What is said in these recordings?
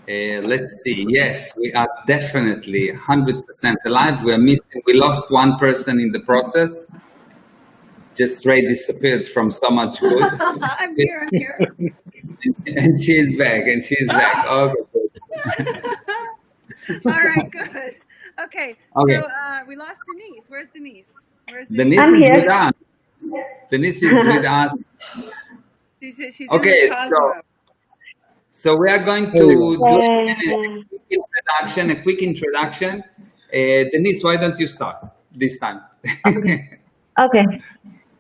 Let's see. Yes, we are definitely 100% alive. We lost one person in the process. Just Ray disappeared from so much good. I'm here. And she's back. Okay. All right, good. Okay. Okay. So we lost Denise. Where's Denise? Denise is with us. Denise is with us. She's okay. In the Cosmo. So we are going to do a quick introduction. Denise, why don't you start this time? Okay.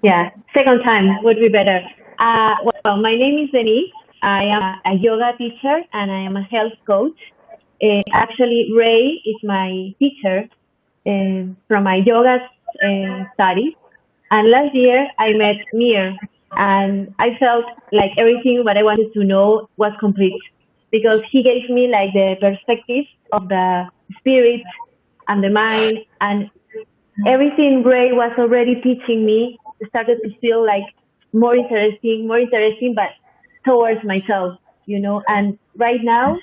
Yeah, second time would be better. Well, my name is Denise. I am a yoga teacher and I am a health coach. Actually, Ray is my teacher from my yoga studies. And last year I met Meir, and I felt like everything what I wanted to know was complete, because he gave me like the perspective of the spirit and the mind, and everything Ray was already teaching me started to feel like more interesting, but towards myself, and right now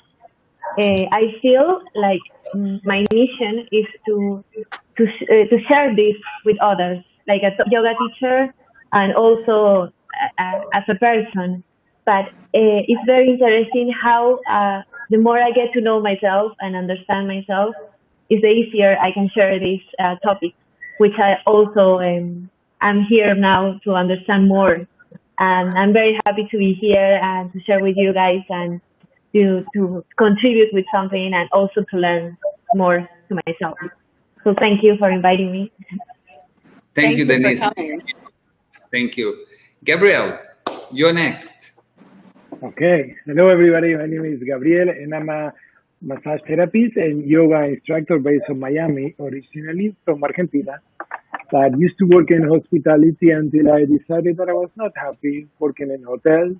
I feel like my mission is to share this with others, like a yoga teacher and also as a person. But it's very interesting how the more I get to know myself and understand myself, is the easier I can share this topic, which I also I'm here now to understand more. And I'm very happy to be here and to share with you guys and to contribute with something and also to learn more to myself. So thank you for inviting me. Thank you, Denise. Thank you. Gabriel, you're next. Okay. Hello, everybody. My name is Gabriel, and I'm a massage therapist and yoga instructor based in Miami, originally from Argentina. But used to work in hospitality until I decided that I was not happy working in hotels.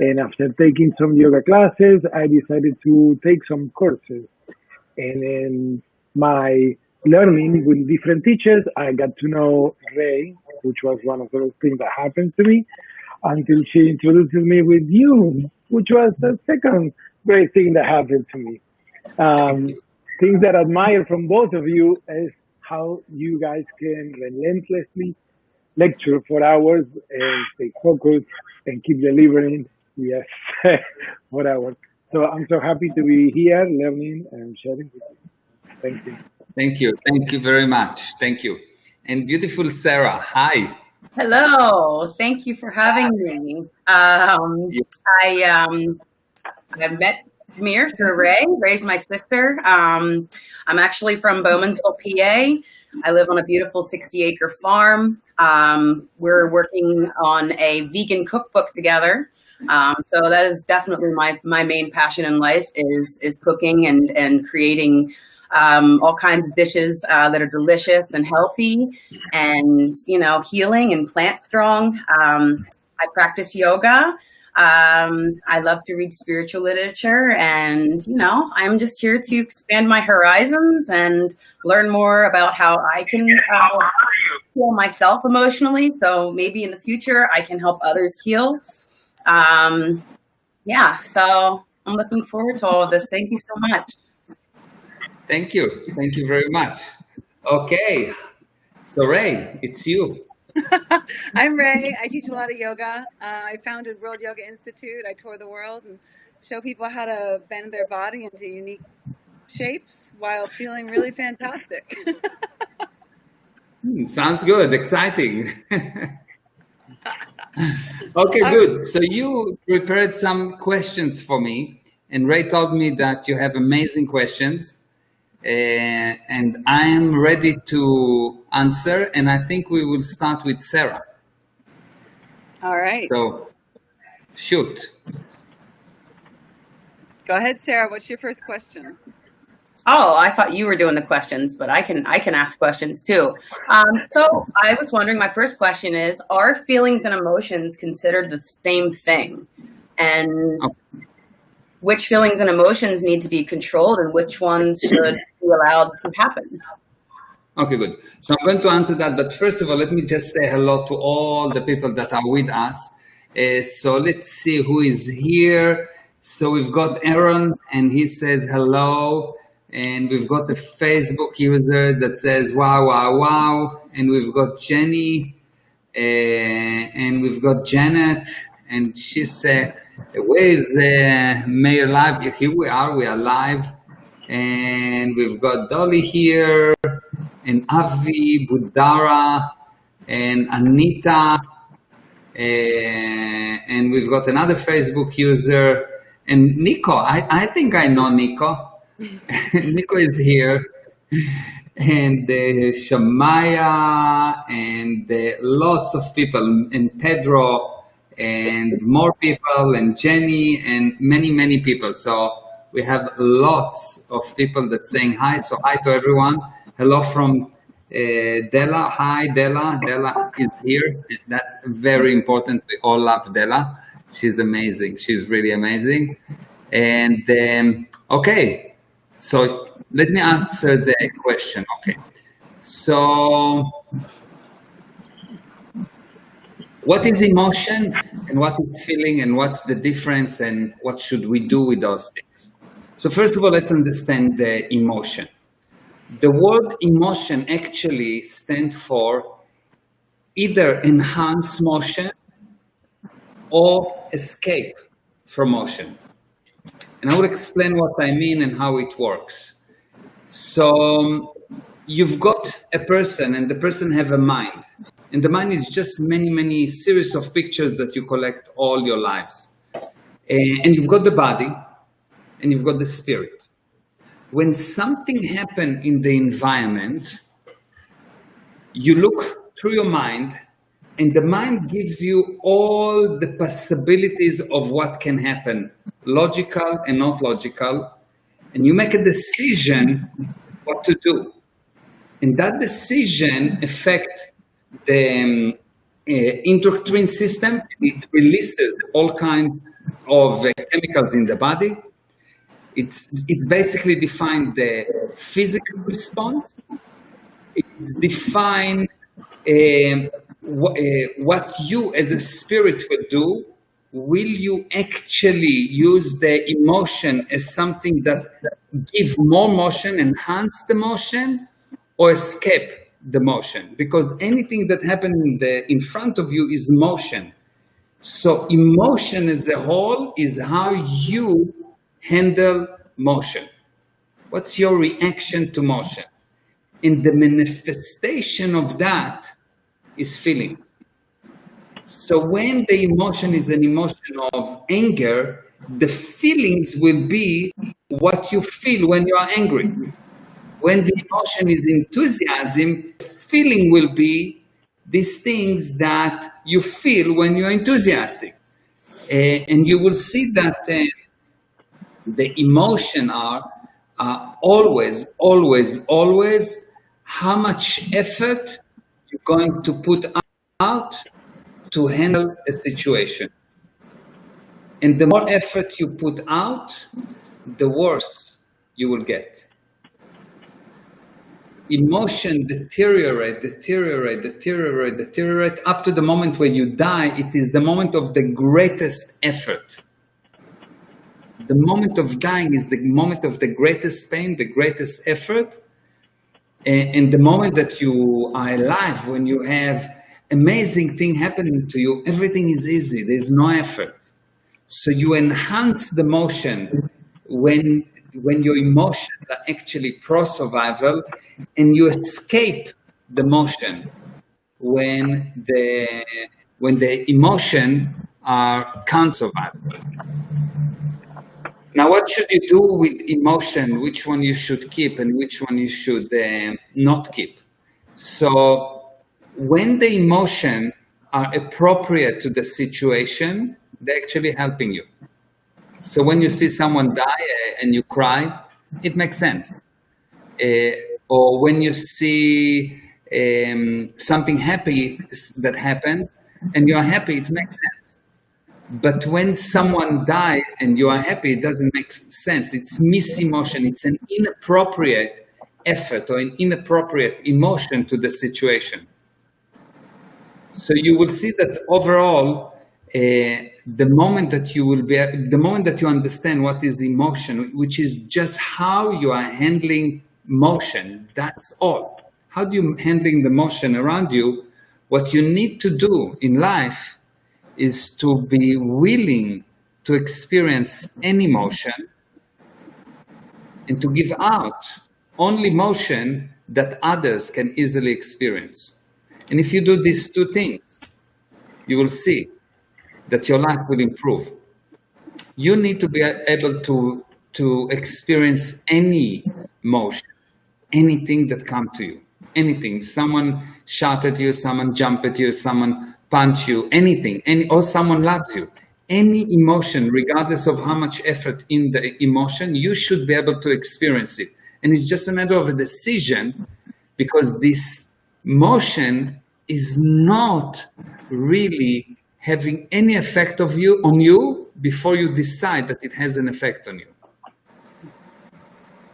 And after taking some yoga classes, I decided to take some courses. And in my learning with different teachers, I got to know Ray, which was one of those things that happened to me, until she introduced me with you, which was the second great thing that happened to me. Things that I admire from both of you is how you guys can relentlessly lecture for hours and stay focused and keep delivering, yes, for hours. So I'm so happy to be here learning and sharing with you. Thank you. Thank you. Thank you very much. Thank you. And beautiful Sarah, hi. Hello. Thank you for having me. I met Meir through Ray. Ray's my sister. I'm actually from Bowmansville, PA. I live on a beautiful 60-acre farm. We're working on a vegan cookbook together. So that is definitely my main passion in life is cooking and creating all kinds of dishes that are delicious and healthy and, healing and plant strong. I practice yoga. I love to read spiritual literature and, I'm just here to expand my horizons and learn more about how I can heal myself emotionally. So maybe in the future I can help others heal. So I'm looking forward to all of this. Thank you so much. Thank you. Thank you very much. Okay. So Ray, it's you. I'm Ray. I teach a lot of yoga. I founded World Yoga Institute. I tour the world and show people how to bend their body into unique shapes while feeling really fantastic. Sounds good. Exciting. Okay, good. So you prepared some questions for me, and Ray told me that you have amazing questions. And I am ready to answer, and I think we will start with Sarah. All right. So, shoot. Go ahead, Sarah. What's your first question? Oh, I thought you were doing the questions, but I can ask questions too. So I was wondering, my first question is, are feelings and emotions considered the same thing? And which feelings and emotions need to be controlled and which ones should be allowed to happen? Okay, good. So I'm going to answer that. But first of all, let me just say hello to all the people that are with us. So let's see who is here. So we've got Aaron, and he says hello. And we've got the Facebook user that says wow, wow, wow. And we've got Jenny, and we've got Janet, and she said, where is Meir live? Here we are live. And we've got Dolly here, and Avi, Budara, and Anita, and we've got another Facebook user, and Nico. I think I know Nico. Nico is here, and Shamaya, and lots of people, and Pedro, and more people, and Jenny, and many people. So we have lots of people that saying hi. So hi to everyone. Hello from Della. Hi, Della. Della is here. That's very important. We all love Della. She's amazing. She's really amazing. And okay. So let me answer the question. Okay. So what is emotion and what is feeling and what's the difference and what should we do with those things? So first of all, let's understand the emotion. The word emotion actually stands for either enhance motion or escape from motion. And I will explain what I mean and how it works. So you've got a person, and the person have a mind. And the mind is just many series of pictures that you collect all your lives. And you've got the body, and you've got the spirit. When something happens in the environment, you look through your mind, and the mind gives you all the possibilities of what can happen, logical and not logical, and you make a decision what to do. And that decision affects the endocrine system. It releases all kinds of chemicals in the body. It's basically defined the physical response. It's defined what you as a spirit would do. Will you actually use the emotion as something that give more motion, enhance the motion, or escape the motion? Because anything that happens in front of you is motion. So emotion as a whole is how you handle motion. What's your reaction to motion? And the manifestation of that is feelings. So when the emotion is an emotion of anger, the feelings will be what you feel when you are angry. When the emotion is enthusiasm, feeling will be these things that you feel when you're enthusiastic. And you will see that the emotion are always how much effort you're going to put out to handle a situation. And the more effort you put out, the worse you will get. Emotion deteriorate up to the moment when you die. It is the moment of the greatest effort. The moment of dying is the moment of the greatest pain, the greatest effort. And the moment that you are alive, when you have amazing thing happening to you, everything is easy. There's no effort. So you enhance the motion when your emotions are actually pro-survival, and you escape the motion when the emotion are counter-survival. Now, what should you do with emotion? Which one you should keep and which one you should not keep? So when the emotion are appropriate to the situation, they're actually helping you. So when you see someone die and you cry, it makes sense. Or when you see something happy that happens and you are happy, it makes sense. But when someone dies and you are happy, it doesn't make sense. It's mis-emotion. It's an inappropriate effort or an inappropriate emotion to the situation. So you will see that overall, the moment that you understand what is emotion, which is just how you are handling motion, that's all. How do you handling the motion around you? What you need to do in life is to be willing to experience any motion and to give out only motion that others can easily experience. And if you do these two things, you will see that your life will improve. You need to be able to experience any motion, anything that comes to you, anything. Someone shot at you, someone jumped at you, someone punched you, anything, or someone loved you. Any emotion, regardless of how much effort in the emotion, you should be able to experience it. And it's just a matter of a decision, because this motion is not really having any effect on you before you decide that it has an effect on you.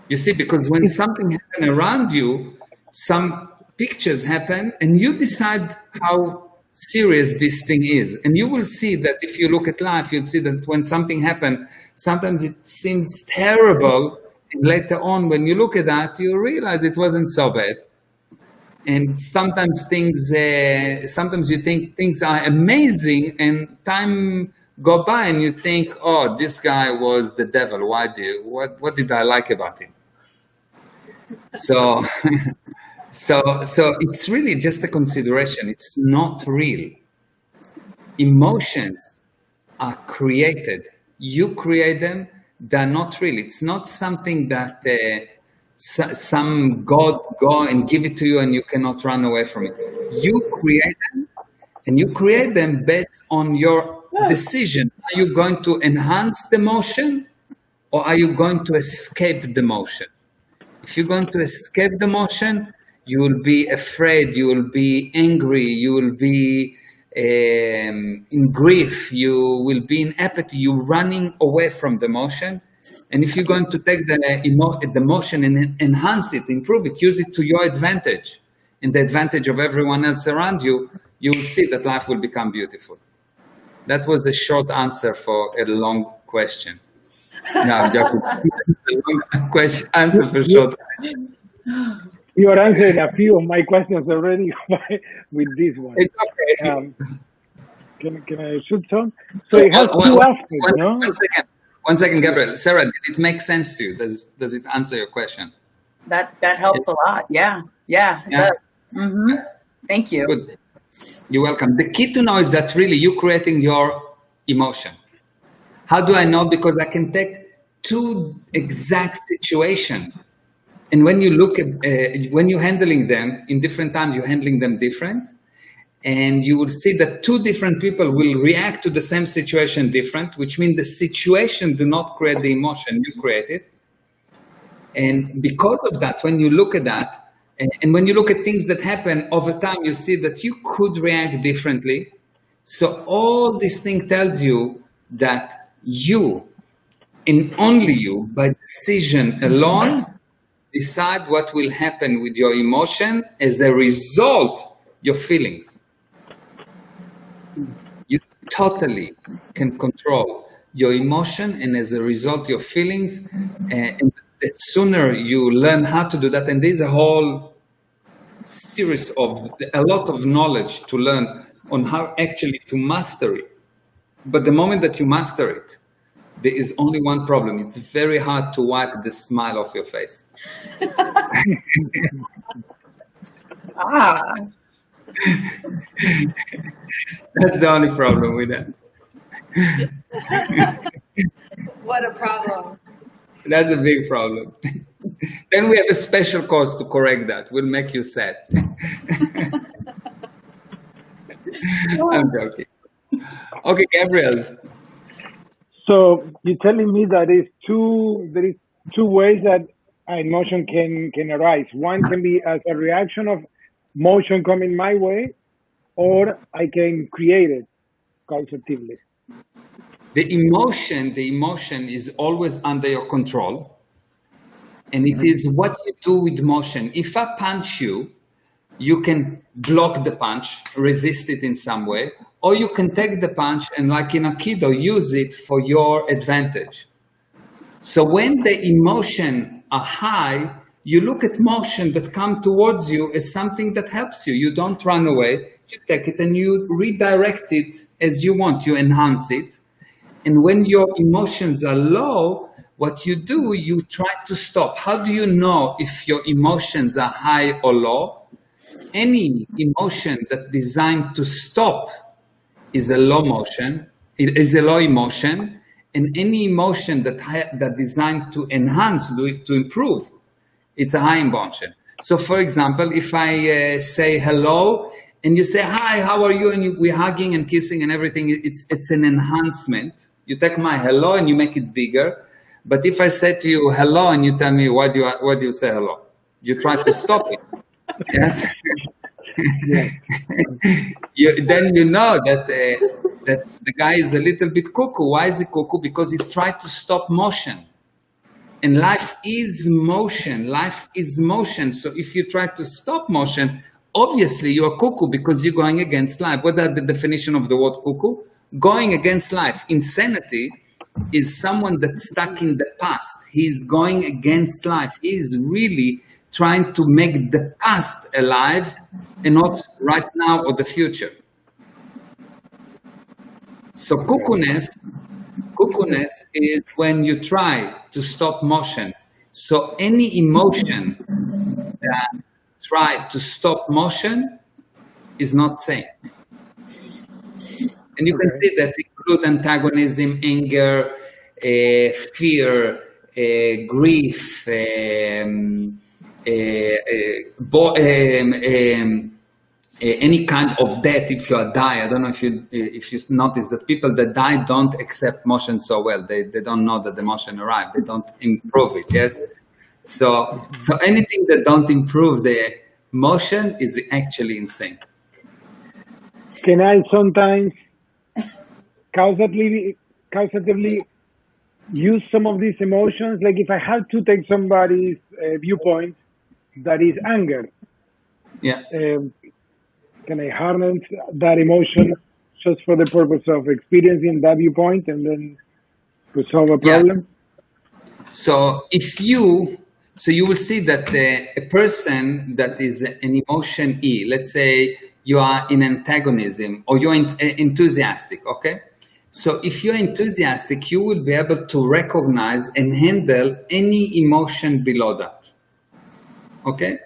You see, because when something happens around you, some pictures happen, and you decide how serious this thing is. And you will see that if you look at life, you'll see that when something happens, sometimes it seems terrible, and later on, when you look at that, you realize it wasn't so bad. And sometimes sometimes you think things are amazing, and time go by, and you think, oh, this guy was the devil. What did I like about him? So, so it's really just a consideration. It's not real. Emotions are created. You create them. They're not real. It's not something that some God go and give it to you and you cannot run away from it. You create them, and you create them based on your decision. Are you going to enhance the motion, or are you going to escape the motion? If you're going to escape the motion, you will be afraid, you will be angry, you will be in grief, you will be in apathy, you're running away from the motion. And if you're going to take the motion and enhance it, improve it, use it to your advantage and the advantage of everyone else around you, you will see that life will become beautiful. That was a short answer for a long question. No, I'm joking. A long answer for short question. You are answering a few of my questions already with this one. It's okay. Can I shoot some? So it has two aspects, no? One second, Gabriel. Sarah, did it make sense to you? Does it answer your question? That helps a lot. Yeah. It does. Mm-hmm. Thank you. Good. You're welcome. The key to know is that really you're creating your emotion. How do I know? Because I can take two exact situations. And when you look at, when you're handling them in different times, you're handling them different. And you will see that two different people will react to the same situation different, which means the situation do not create the emotion, you create it. And because of that, when you look at that, and when you look at things that happen over time, you see that you could react differently. So all this thing tells you that you, and only you, by decision alone, decide what will happen with your emotion as a result, your feelings. You totally can control your emotion, and as a result, your feelings. And the sooner you learn how to do that, and there's a whole series of a lot of knowledge to learn on how actually to master it. But the moment that you master it, there is only one problem. It's very hard to wipe the smile off your face. That's the only problem with that. What a problem. That's a big problem. Then we have a special course to correct that. We'll make you sad. I'm joking. Okay, Gabriel. So you're telling me that there is two ways that emotion can arise. One can be as a reaction of motion coming my way, or I can create it causatively. The emotion is always under your control, and it is what you do with motion. If I punch you, you can block the punch, resist it in some way, or you can take the punch and, like in Aikido, use it for your advantage. So when the emotion are high, you look at motion that come towards you as something that helps you. You don't run away. You take it and you redirect it as you want. You enhance it. And when your emotions are low, what you do, you try to stop. How do you know if your emotions are high or low? Any emotion that's designed to stop is a low motion. It is a low emotion. And any emotion that designed to enhance, to improve, it's a high emotion. So, for example, if I say hello and you say, hi, how are you? And we're hugging and kissing and everything, it's an enhancement. You take my hello and you make it bigger. But if I say to you hello and you tell me, why do you say hello? You try to stop it. Yes. Then you know that the guy is a little bit cuckoo. Why is he cuckoo? Because he tried to stop motion. And life is motion. Life is motion. So if you try to stop motion, obviously you're cuckoo because you're going against life. What is the definition of the word cuckoo? Going against life. Insanity is someone that's stuck in the past. He's going against life. He's really trying to make the past alive and not right now or the future. So cuckoo-ness is when you try to stop motion. So any emotion that try to stop motion is not sane. And you can see that include antagonism, anger, fear, grief, any kind of death. If you are die, I don't know if you notice that people that die don't accept motion so well. They don't know that the motion arrived. They don't improve it. Yes. So anything that don't improve the motion is actually insane. Can I sometimes causatively use some of these emotions? Like if I have to take somebody's viewpoint that is anger, yeah. Can I harness that emotion just for the purpose of experiencing that viewpoint and then to solve a problem? Yeah. So you will see that a person that is an emotion E, let's say you are in antagonism or you're enthusiastic, okay? So if you're enthusiastic, you will be able to recognize and handle any emotion below that, okay?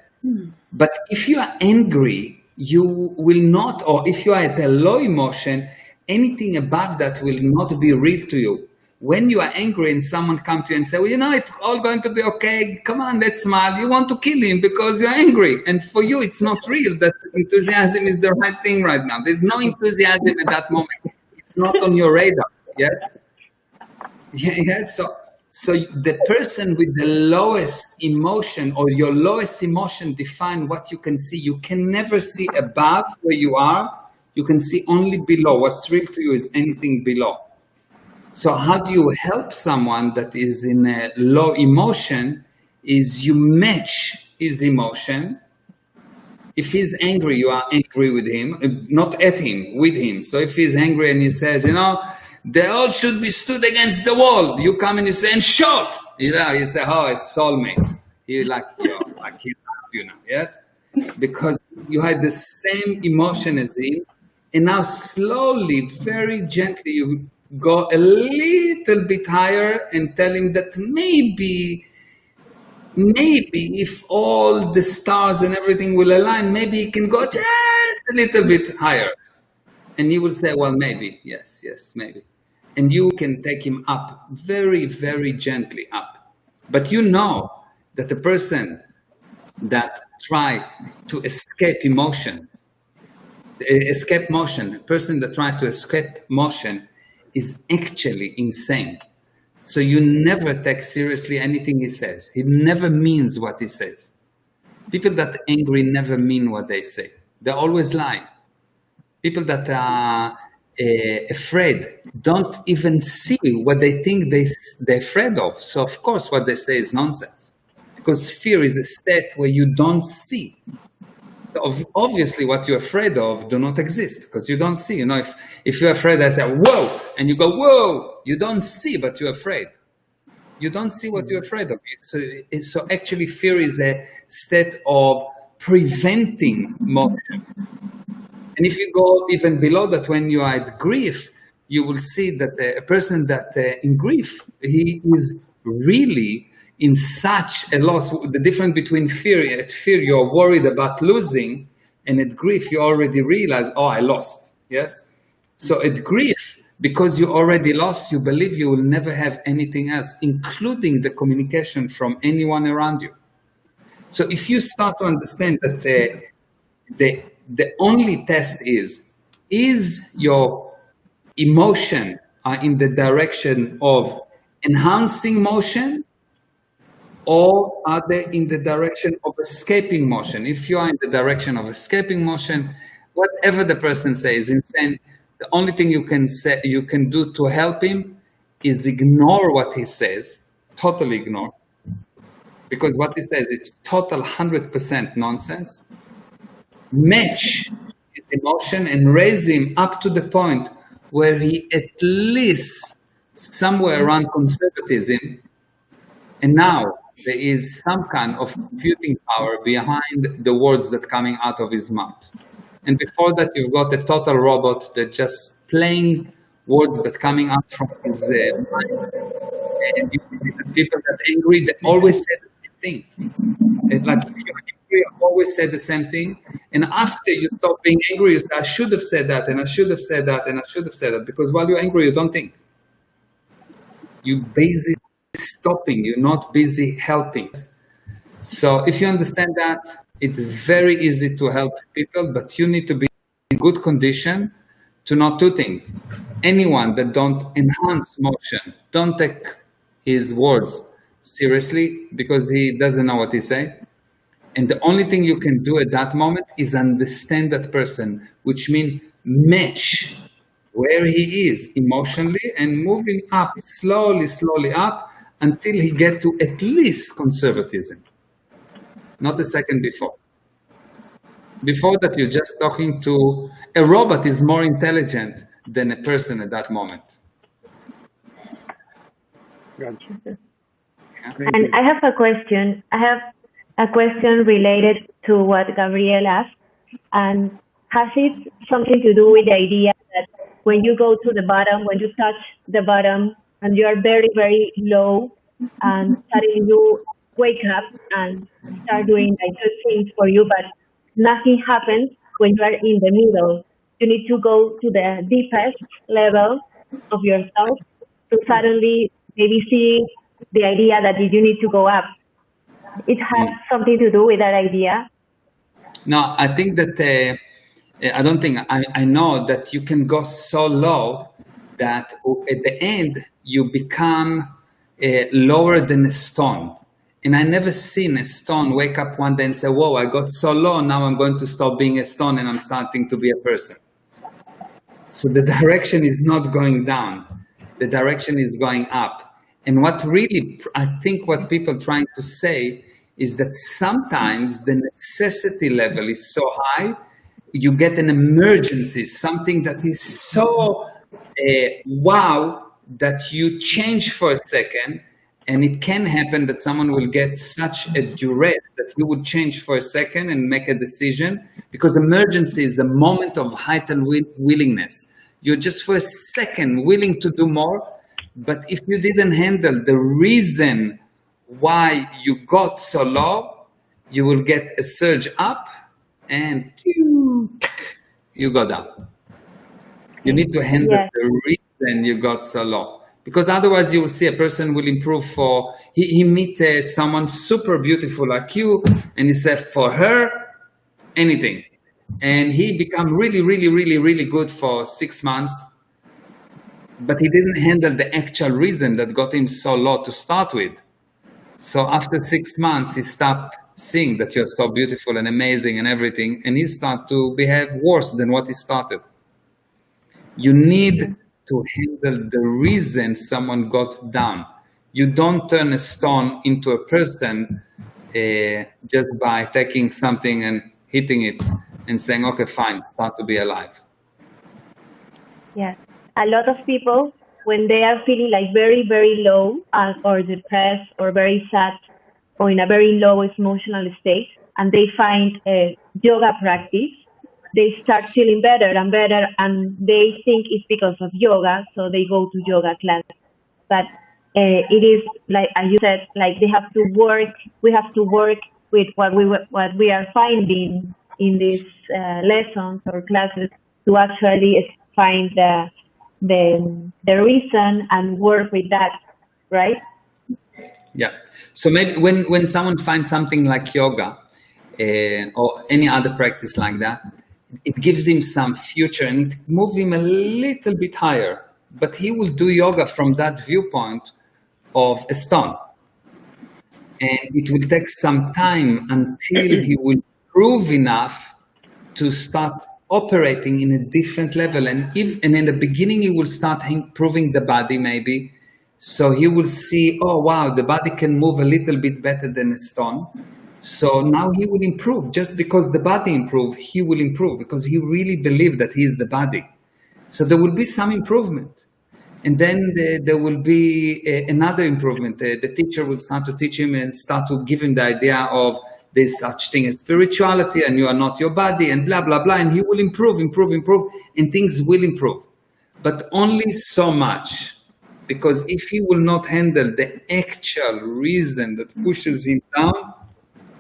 But if you are angry, you will not, or if you are at a low emotion, anything above that will not be real to you. When you are angry and someone comes to you and say, well, it's all going to be okay, come on, let's smile, you want to kill him because you're angry. And for you, it's not real that enthusiasm is the right thing right now. There's no enthusiasm at that moment. It's not on your radar, yes? Yes, so the person with the lowest emotion or your lowest emotion define what you can see. You can never see above where you are. You can see only below. What's real to you is anything below. So how do you help someone that is in a low emotion is you match his emotion. If he's angry, you are angry with him, not at him, with him. So if he's angry and he says, they all should be stood against the wall. You come and you say, and shot. You say, oh, it's soulmate. He like he loves you now, yes? Because you had the same emotion as him. And now slowly, very gently, you go a little bit higher and tell him that maybe if all the stars and everything will align, maybe he can go just a little bit higher. And he will say, well, maybe, yes, maybe. And you can take him up very, very gently up. But you know that the person that try to escape motion, a person that try to escape motion is actually insane. So you never take seriously anything he says. He never means what he says. People that are angry never mean what they say. They always lie. People that are afraid don't even see what they think they're afraid of. So of course what they say is nonsense. Because fear is a state where you don't see. Obviously, what you're afraid of do not exist because you don't see. If you're afraid, I say, whoa, and you go, whoa, you don't see, but you're afraid. You don't see what you're afraid of. So actually, fear is a state of preventing motion. And if you go even below that, when you are at grief, you will see that a person that in grief, he is really in such a loss. The difference between fear, at fear you're worried about losing, and at grief you already realize, oh, I lost. Yes. So at grief, because you already lost, you believe you will never have anything else, including the communication from anyone around you. So if you start to understand that the only test is your emotion in the direction of enhancing motion, or are they in the direction of escaping motion? If you are in the direction of escaping motion, whatever the person says, insane, the only thing you can do to help him is ignore what he says, totally ignore. Because what he says, it's total 100% nonsense. Match his emotion and raise him up to the point where he at least somewhere around conservatism, and now there is some kind of computing power behind the words that coming out of his mouth. And before that, you've got a total robot that just playing words that coming out from his mind. And you see the people that are angry, they always say the same things. It's like if you're angry, you always say the same thing. And after you stop being angry, you say, I should have said that, and I should have said that, and I should have said that. Because while you're angry, you don't think. You're busy stopping, you're not busy helping. So if you understand that, it's very easy to help people, but you need to be in good condition to know two things. Anyone that don't enhance motion, don't take his words seriously because he doesn't know what he's saying. And the only thing you can do at that moment is understand that person, which means match where he is emotionally and move him up slowly up until he get to at least conservatism. Not a second before. Before that, you're just talking to a robot is more intelligent than a person at that moment. Gotcha. Yeah? And I have a question. I have a question related to what Gabriel asked. And has it something to do with the idea that when you go to the bottom, when you touch the bottom and you are very, very low, and suddenly you wake up and start doing like good things for you, but nothing happens when you are in the middle. You need to go to the deepest level of yourself to suddenly maybe see the idea that you need to go up. It has something to do with that idea. No, I think that I don't think I know that you can go so low that at the end you become lower than a stone. And I never seen a stone wake up one day and say, whoa, I got so low, now I'm going to stop being a stone and I'm starting to be a person. So the direction is not going down. The direction is going up. And what really, I think what people trying to say is that sometimes the necessity level is so high, you get an emergency, something that is so wow, that you change for a second. And it can happen that someone will get such a duress that you would change for a second and make a decision, because emergency is a moment of heightened willingness. You're just for a second willing to do more, but if you didn't handle the reason why you got so low, you will get a surge up and you go down. You need to handle the reason you got so low. Because otherwise you will see a person will improve for, he meet someone super beautiful like you, and he said for her, anything. And he become really, really, really, really good for 6 months, but he didn't handle the actual reason that got him so low to start with. So after 6 months, he stopped seeing that you're so beautiful and amazing and everything, and he started to behave worse than what he started. You need to handle the reason someone got down. You don't turn a stone into a person just by taking something and hitting it and saying, okay, fine, start to be alive. Yes. A lot of people, when they are feeling like very, very low or depressed or very sad or in a very low emotional state, and they find a yoga practice, they start feeling better and better, and they think it's because of yoga, so they go to yoga class. But it is like, as you said, like they have to work. We have to work with what we are finding in these lessons or classes to actually find the reason and work with that, right? Yeah. So maybe when someone finds something like yoga or any other practice like that, it gives him some future and it moves him a little bit higher. But he will do yoga from that viewpoint of a stone. And it will take some time until he will prove enough to start operating in a different level. And in the beginning, he will start improving the body maybe. So he will see, oh, wow, the body can move a little bit better than a stone. So now he will improve. Just because the body improved, he will improve because he really believed that he is the body. So there will be some improvement. And then there will be another improvement. The teacher will start to teach him and start to give him the idea of there's such thing as spirituality and you are not your body and blah, blah, blah. And he will improve, and things will improve. But only so much. Because if he will not handle the actual reason that pushes him down,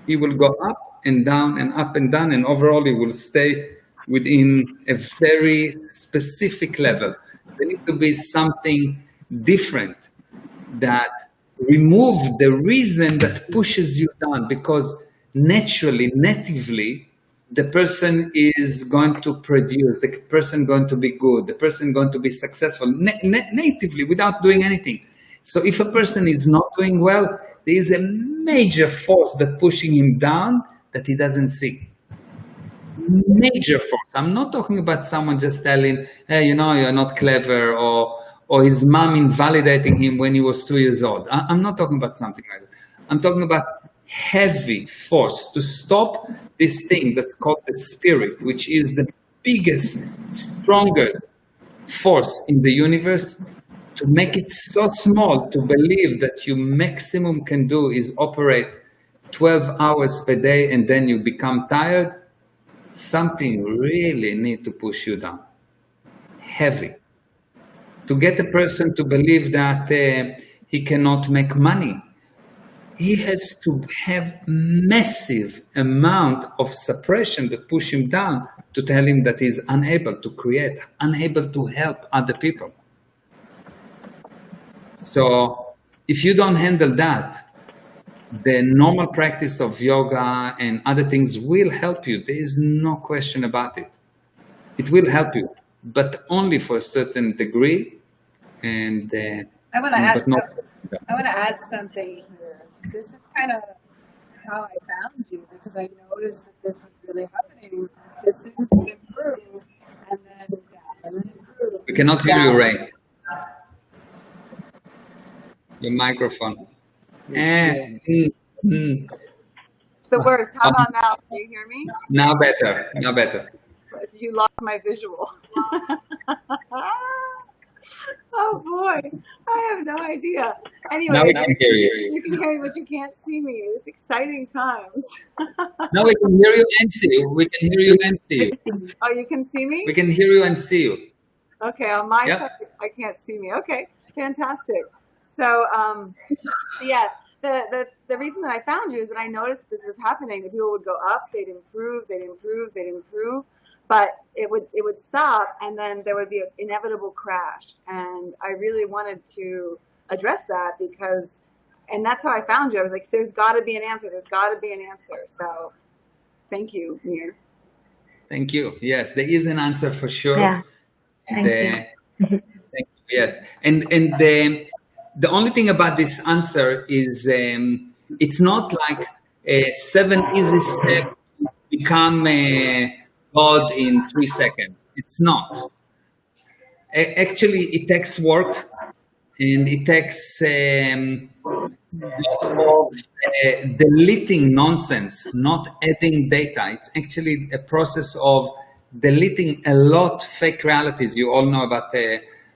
he will go up and down and up and down. And overall, he will stay within a very specific level. There needs to be something different that removes the reason that pushes you down, because naturally, natively, the person is going to produce, the person going to be good, the person going to be successful, natively, without doing anything. So if a person is not doing well, there is a major force that pushing him down that he doesn't see. Major force. I'm not talking about someone just telling, hey, you're not clever, or his mom invalidating him when he was 2 years old. I'm not talking about something like that. I'm talking about heavy force to stop this thing that's called the spirit, which is the biggest, strongest force in the universe, to make it so small to believe that your maximum can do is operate 12 hours per day and then you become tired. Something really need to push you down. Heavy. To get a person to believe that he cannot make money, he has to have massive amount of suppression that push him down to tell him that he's unable to create, unable to help other people. So if you don't handle that, the normal practice of yoga and other things will help you. There is no question about it. It will help you, but only for a certain degree. And I want to add something here. This is kind of how I found you, because I noticed that this was really happening. The students would improve, and then improve. We cannot hear you, Ray. Your microphone. It's the worst. How about now? Can you hear me? Now better. Did you lock my visual? Oh boy, I have no idea. Anyway, now we can hear you. You can hear me, but you can't see me. It's exciting times. No, we can hear you and see you. We can hear you and see you. Oh, you can see me? We can hear you and see you. Okay, on my side, I can't see me. Okay, fantastic. So, yeah, the reason that I found you is that I noticed this was happening. That people would go up, they'd improve, but it would stop, and then there would be an inevitable crash. And I really wanted to address that and that's how I found you. I was like, there's got to be an answer. So, thank you, Meir. Thank you. Yes, there is an answer for sure. Yeah. Thank you. Thank you. Yes, and the only thing about this answer is it's not like 7 easy steps to become God in 3 seconds. It's not. Actually, it takes work, and it takes lot of deleting nonsense, not adding data. It's actually a process of deleting a lot fake realities. You all know about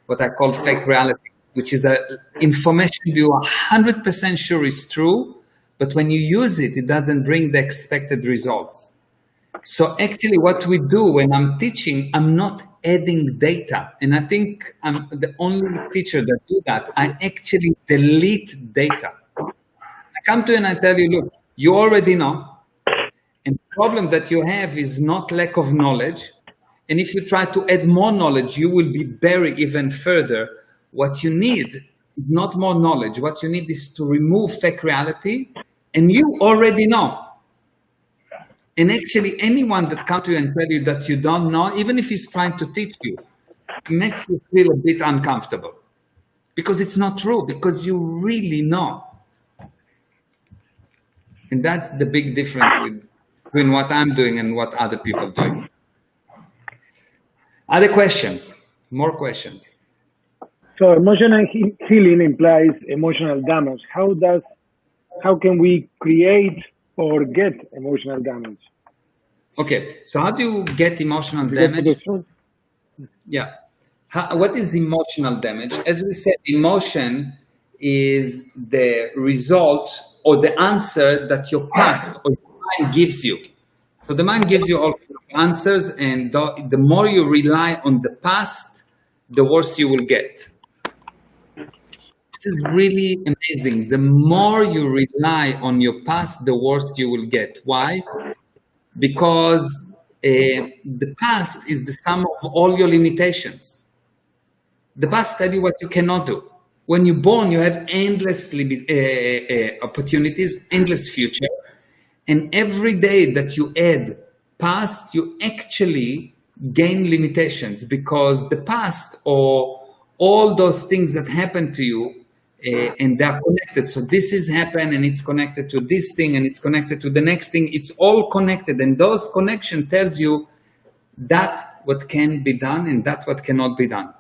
what I call fake reality, which is information you are 100% sure is true, but when you use it, it doesn't bring the expected results. So actually what we do when I'm teaching, I'm not adding data. And I think I'm the only teacher that do that. I actually delete data. I come to you and I tell you, look, you already know. And the problem that you have is not lack of knowledge. And if you try to add more knowledge, you will be buried even further. What you need is not more knowledge. What you need is to remove fake reality. And you already know. And actually, anyone that comes to you and tell you that you don't know, even if he's trying to teach you, it makes you feel a bit uncomfortable. Because it's not true, because you really know. And that's the big difference between what I'm doing and what other people are doing. Other questions? More questions? So emotional healing implies emotional damage. How can we create or get emotional damage? Okay, so how do you get emotional damage? Yeah. What is emotional damage? As we said, emotion is the result or the answer that your past or your mind gives you. So the mind gives you all answers, and the more you rely on the past, the worse you will get. This is really amazing. The more you rely on your past, the worse you will get. Why? Because the past is the sum of all your limitations. The past tells you what you cannot do. When you're born, you have endless opportunities, endless future. And every day that you add past, you actually gain limitations, because the past or all those things that happen to you, and they're connected. So this is happened and it's connected to this thing and it's connected to the next thing. It's all connected. And those connection tells you that what can be done and that what cannot be done.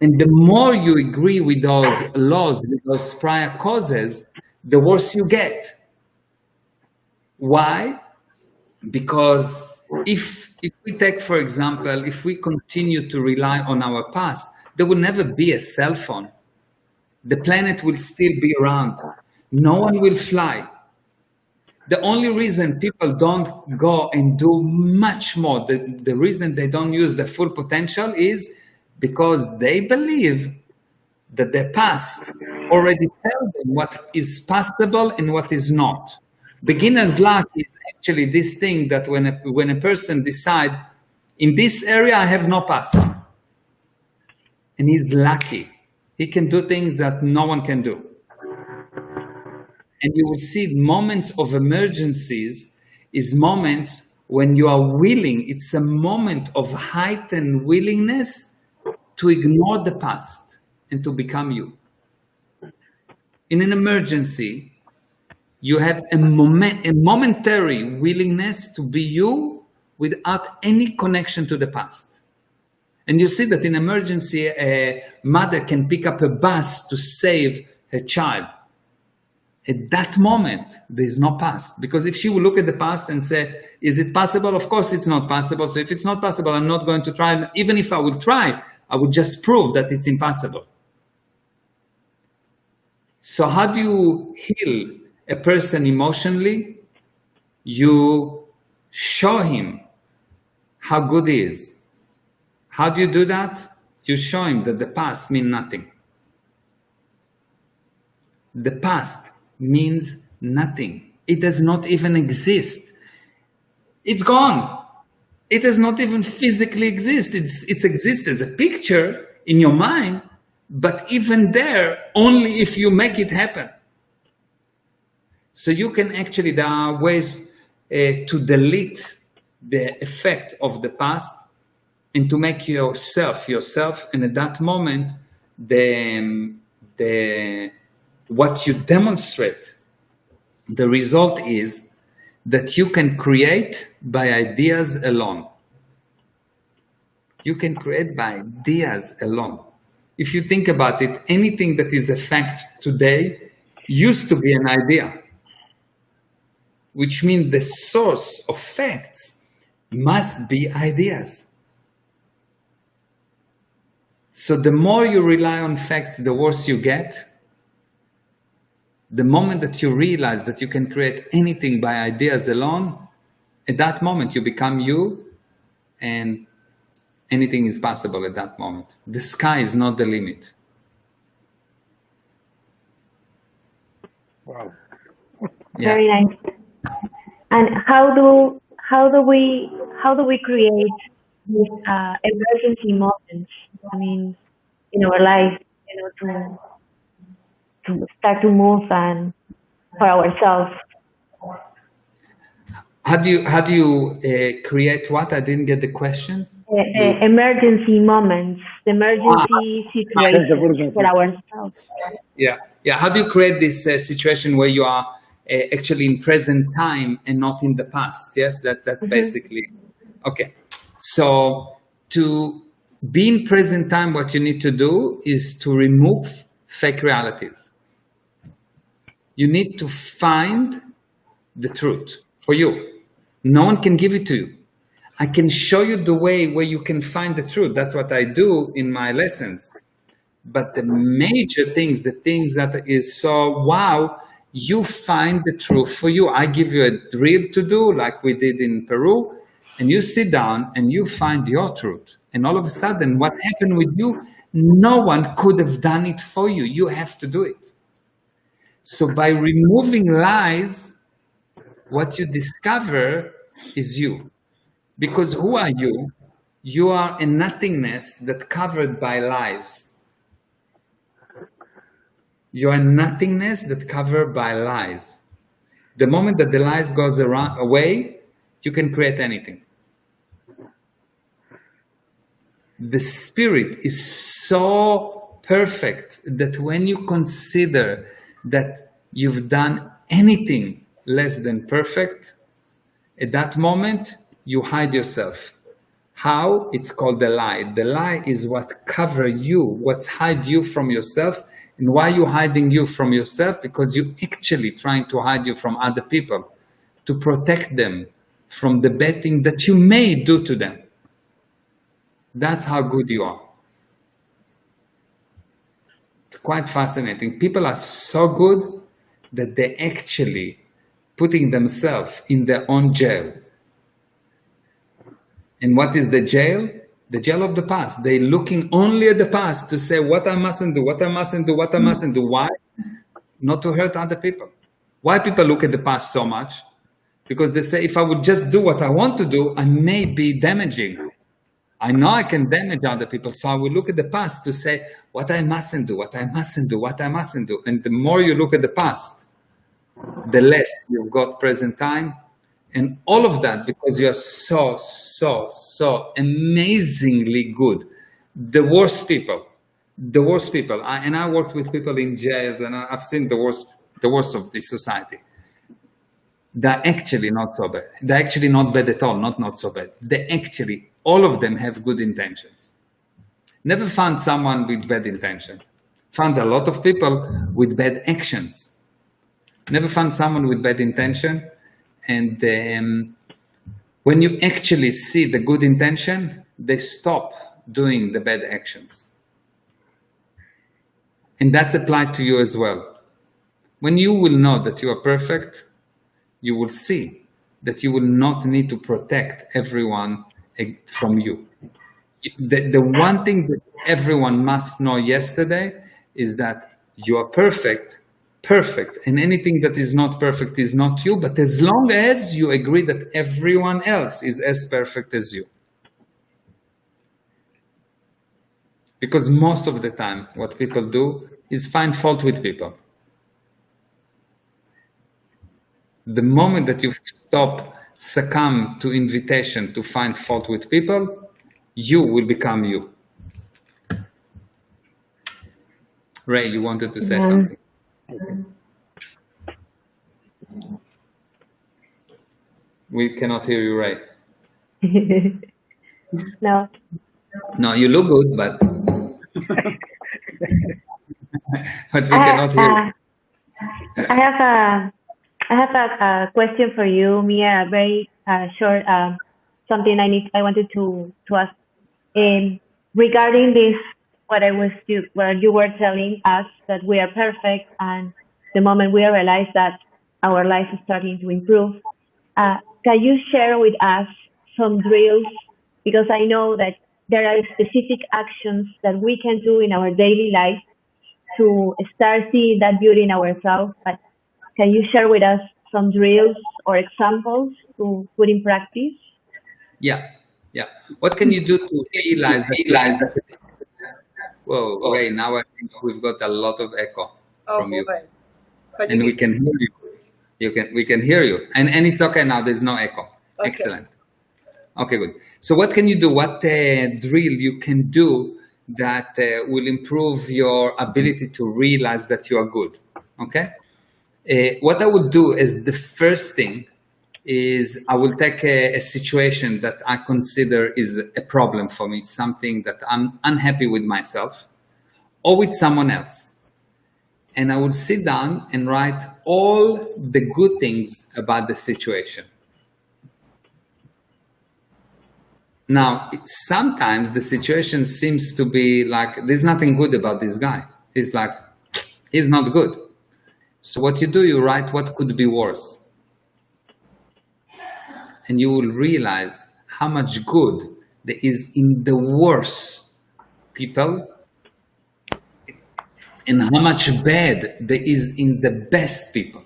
And the more you agree with those laws, with those prior causes, the worse you get. Why? Because if we take, for example, if we continue to rely on our past, there will never be a cell phone. The planet will still be around. No one will fly. The only reason people don't go and do much more, the reason they don't use the full potential is because they believe that the past already tells them what is possible and what is not. Beginner's luck is actually this thing that when a person decides, in this area I have no past, and he's lucky. He can do things that no one can do. And you will see moments of emergencies is moments when you are willing. It's a moment of heightened willingness to ignore the past and to become you. In an emergency, you have a momentary willingness to be you without any connection to the past. And you see that in emergency, a mother can pick up a bus to save her child. At that moment, there is no past. Because if she will look at the past and say, is it possible? Of course it's not possible. So if it's not possible, I'm not going to try. Even if I would try, I would just prove that it's impossible. So how do you heal a person emotionally? You show him how good he is. How do you do that? You show him that the past means nothing. The past means nothing. It does not even exist. It's gone. It does not even physically exist. It exists as a picture in your mind, but even there, only if you make it happen. So you can actually, there are ways to delete the effect of the past and to make yourself, and at that moment, what you demonstrate, the result is that you can create by ideas alone. You can create by ideas alone. If you think about it, anything that is a fact today used to be an idea, which means the source of facts must be ideas. So the more you rely on facts, the worse you get. The moment that you realize that you can create anything by ideas alone, at that moment you become you, and anything is possible at that moment. The sky is not the limit. Wow. Yeah. Very nice. And how do we create these emergency moments? I mean, in our life, to start to move and for ourselves. How do you create what? I didn't get the question. Emergency moments, the emergency situations for ourselves. Yeah. How do you create this situation where you are actually in present time and not in the past? Yes, that's basically okay. So to be in present time, what you need to do is to remove fake realities. You need to find the truth for you. No one can give it to you. I can show you the way where you can find the truth. That's what I do in my lessons. But the major things, the things that is so wow, you find the truth for you. I give you a drill to do like we did in Peru, and you sit down and you find your truth. And all of a sudden, what happened with you, no one could have done it for you. You have to do it. So by removing lies, what you discover is you. Because who are you? You are a nothingness that's covered by lies. You are nothingness that's covered by lies. The moment that the lies goes away, you can create anything. The spirit is so perfect that when you consider that you've done anything less than perfect, at that moment, you hide yourself. How? It's called the lie. The lie is what covers you, what's hide you from yourself. And why you hiding you from yourself? Because you're actually trying to hide you from other people, to protect them from the bad thing that you may do to them. That's how good you are. It's quite fascinating. People are so good that they're actually putting themselves in their own jail. And what is the jail? The jail of the past. They're looking only at the past to say what I mustn't do, what I mustn't do, what I mustn't do. Why? Not to hurt other people. Why people look at the past so much? Because they say, if I would just do what I want to do, I may be damaging. I know I can damage other people, so I will look at the past to say what I mustn't do, what I mustn't do, what I mustn't do. And the more you look at the past, the less you've got present time. And all of that because you are so amazingly good. The worst people. And I worked with people in jails, and I've seen the worst of this society. They're actually not so bad. They're actually not bad at all, not so bad. They actually, all of them have good intentions. Never found someone with bad intention. Found a lot of people with bad actions. Never found someone with bad intention. And when you actually see the good intention, they stop doing the bad actions. And that's applied to you as well. When you will know that you are perfect, you will see that you will not need to protect everyone from you. The one thing that everyone must know yesterday is that you are perfect, and anything that is not perfect is not you, but as long as you agree that everyone else is as perfect as you. Because most of the time, what people do is find fault with people. The moment that you succumb to invitation to find fault with people, you will become you. Ray, you wanted to say something? We cannot hear you, Ray. No. No, you look good, but but we I, cannot hear you. I have a I have a question for you, Mia. A very short something I wanted to ask regarding this. What you were telling us that we are perfect, and the moment we realize that our life is starting to improve, can you share with us some drills? Because I know that there are specific actions that we can do in our daily life to start seeing that beauty in ourselves. But can you share with us some drills or examples to put in practice? Yeah, yeah. What can you do to realize that? Whoa, Ray, now I think we've got a lot of echo Oh from you, boy. But and you we can, can hear you. We can hear you, and it's okay now. There's no echo. okay. Excellent. Okay, good. So what can you do? What drill you can do that will improve your ability to realize that you are good? Okay. What I will do is the first thing is I will take a situation that I consider is a problem for me, something that I'm unhappy with myself or with someone else. And I will sit down and write all the good things about the situation. Now, sometimes the situation seems to be like, there's nothing good about this guy. He's like, he's not good. So what you do, you write what could be worse. And you will realize how much good there is in the worst people and how much bad there is in the best people.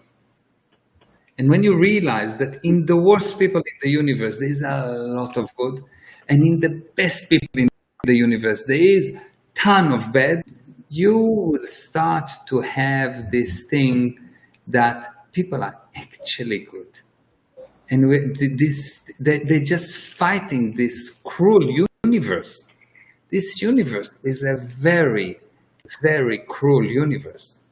And when you realize that in the worst people in the universe, there is a lot of good, and in the best people in the universe, there is a ton of bad, you will start to have this thing that people are actually good. And they're just fighting this cruel universe. This universe is a very, very cruel universe.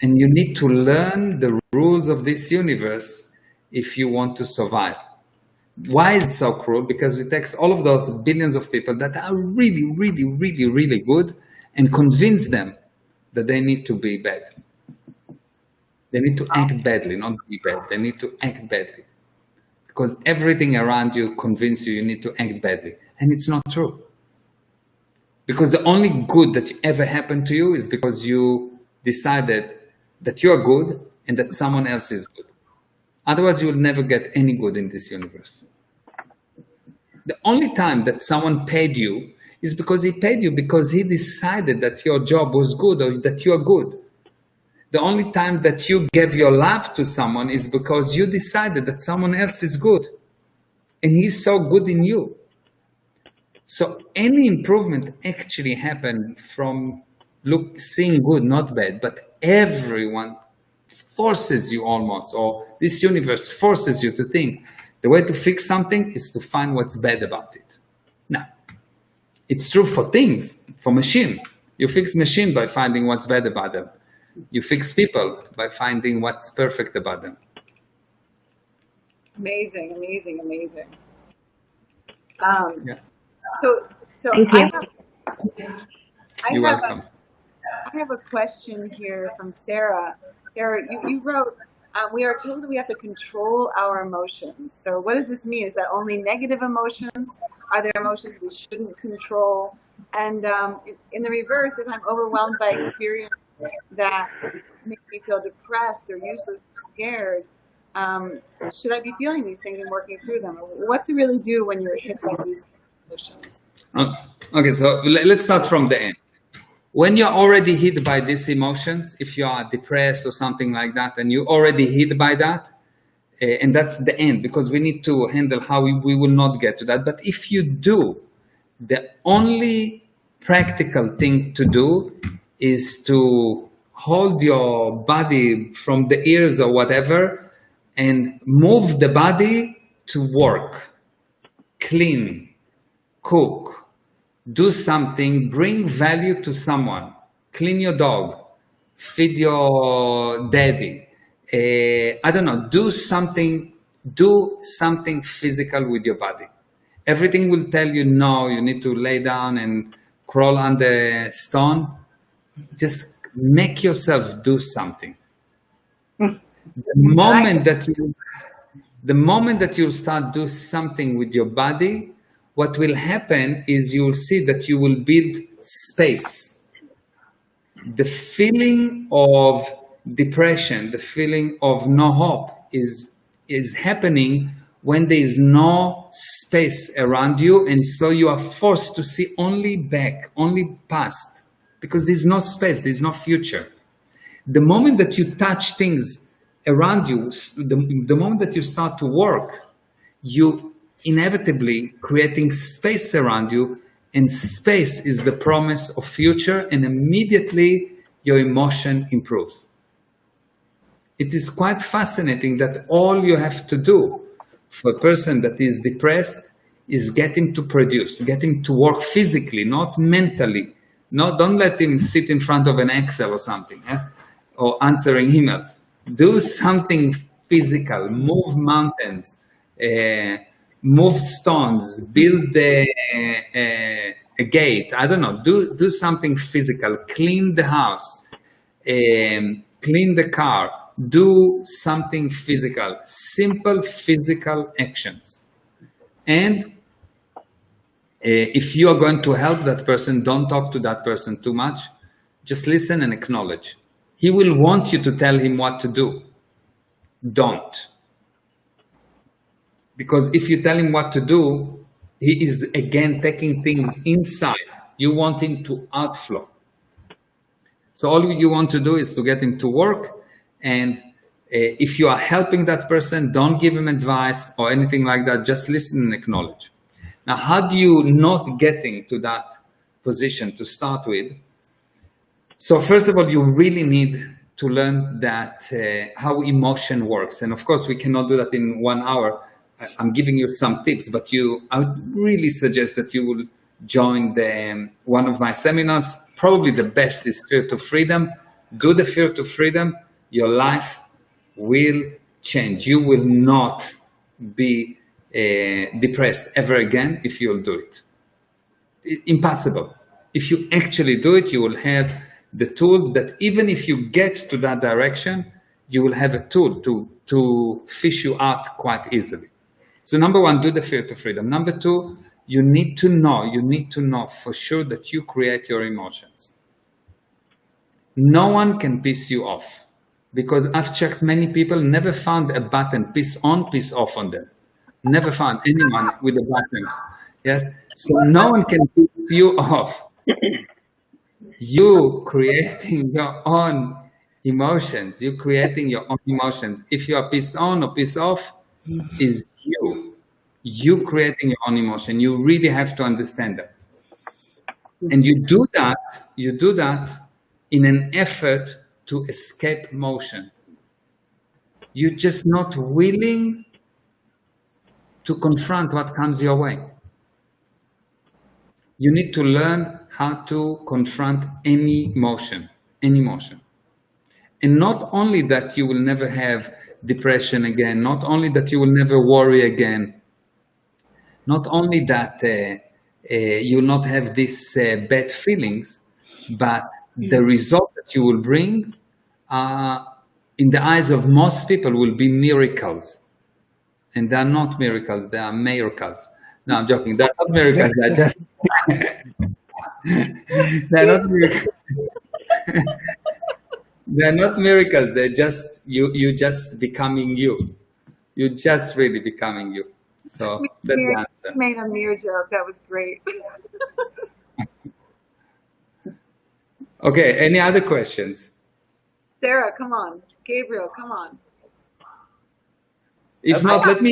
And you need to learn the rules of this universe if you want to survive. Why is it so cruel? Because it takes all of those billions of people that are really, really, really, really good and convince them that they need to be bad. They need to act badly, not be bad. They need to act badly. Because everything around you convinces you need to act badly. And it's not true. Because the only good that ever happened to you is because you decided that you're good and that someone else is good. Otherwise, you will never get any good in this universe. The only time that someone paid you is because he paid you because he decided that your job was good or that you are good. The only time that you gave your love to someone is because you decided that someone else is good and he's so good in you. So any improvement actually happened from seeing good, not bad, but everyone forces you almost, or this universe forces you to think the way to fix something is to find what's bad about it. Now, it's true for things, for machine. You fix machine by finding what's bad about them. You fix people by finding what's perfect about them. Amazing, amazing, amazing. Yeah. So Thank I you. have, You're welcome. I have a question here from Sarah. Sarah, you wrote, we are told that we have to control our emotions. So what does this mean? Is that only negative emotions? Are there emotions we shouldn't control? And in the reverse, if I'm overwhelmed by experience that make me feel depressed or useless, scared, should I be feeling these things and working through them? What to really do when you're hit by these emotions? Okay, so let's start from the end. When you're already hit by these emotions, if you are depressed or something like that, and you're already hit by that, and that's the end, because we need to handle how we will not get to that. But if you do, the only practical thing to do is to hold your body from the ears or whatever and move the body to work, clean, cook, do something, bring value to someone, clean your dog, feed your daddy, I don't know, do something physical with your body. Everything will tell you, no, you need to lay down and crawl on the stone. just make yourself do something. The moment that you start do something with your body, what will happen is you will see that you will build space. The feeling of depression, the feeling of no hope is happening when there is no space around you, and so you are forced to see only back, only past, because there's no space, there's no future. The moment that you touch things around you, the moment that you start to work, you inevitably creating space around you, and space is the promise of future, and immediately your emotion improves. It is quite fascinating that all you have to do for a person that is depressed is get him to produce, get him to work physically, not mentally. Don't let him sit in front of an Excel or something, yes? Or answering emails. Do something physical, move mountains, move stones, build a gate. I don't know, do something physical, clean the house, clean the car, do something physical, simple physical actions. And if you are going to help that person, don't talk to that person too much. Just listen and acknowledge. He will want you to tell him what to do. Don't. Because if you tell him what to do, he is again taking things inside. You want him to outflow. So all you want to do is to get him to work. And if you are helping that person, don't give him advice or anything like that. Just listen and acknowledge. Now, how do you not getting to that position to start with? So first of all, you really need to learn that how emotion works. And of course, we cannot do that in 1 hour. I'm giving you some tips, but I would really suggest that you will join one of my seminars. Probably the best is Fear to Freedom. Do the Fear to Freedom. Your life will change. You will not be depressed ever again if you'll do it. Impossible. If you actually do it, you will have the tools that even if you get to that direction, you will have a tool to fish you out quite easily. So number one, do the Fear to Freedom. Number two, you need to know for sure that you create your emotions. No one can piss you off, because I've checked many people, never found a button, piss on, piss off on them. Never found anyone with a button. Yes, so no one can piss you off. You creating your own emotions. You creating your own emotions. If you are pissed on or pissed off, is you. You creating your own emotion. You really have to understand that. And you do that in an effort to escape motion. You're just not willing to confront what comes your way. You need to learn how to confront any emotion. And not only that you will never have depression again, not only that you will never worry again, not only that you will not have these bad feelings, but the result that you will bring in the eyes of most people will be miracles. And they are not miracles, they are miracles. No, I'm joking. They're not miracles, they're just... they're not miracles. They're not miracles, they're just, you just becoming you. You're just really becoming you. So that's the answer. Made a Meir joke. That was great. Okay, any other questions? Sarah, come on. Gabriel, come on. If not, let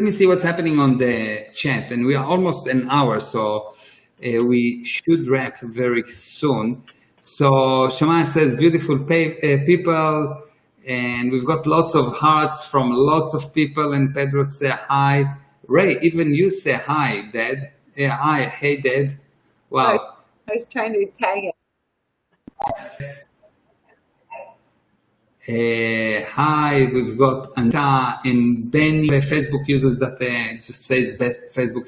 me see what's happening on the chat. And we are almost an hour, so we should wrap very soon. So Shemaya says, beautiful people, and we've got lots of hearts from lots of people. And Pedro say hi. Ray, even you say hi, Dad. Hi, hey, Dad. Wow. I was trying to tag it. Hi, we've got Anta and Benny, Facebook users that just says best Facebook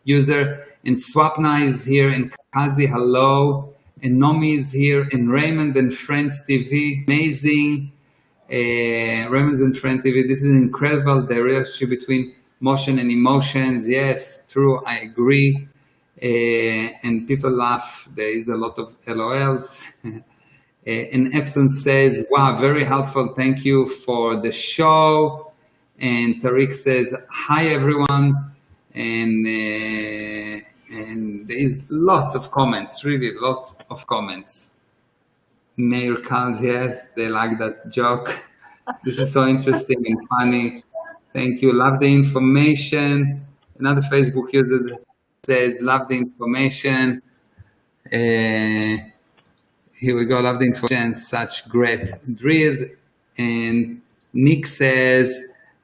user, and Swapna is here, and Kazi, hello. and Nomi is here, and Raymond and Friends TV, amazing. Raymond and Friends TV, this is incredible, the relationship between motion and emotions. Yes, true, I agree. And people laugh, there is a lot of LOLs. And Epson says, wow, very helpful, thank you for the show. And Tariq says, hi everyone. And there is lots of comments, really lots of comments. Meir counts, yes, they like that joke. This is so interesting and funny. Thank you, love the information. Another Facebook user that says, love the information. Here we go, love the information, such great drills. And Nick says,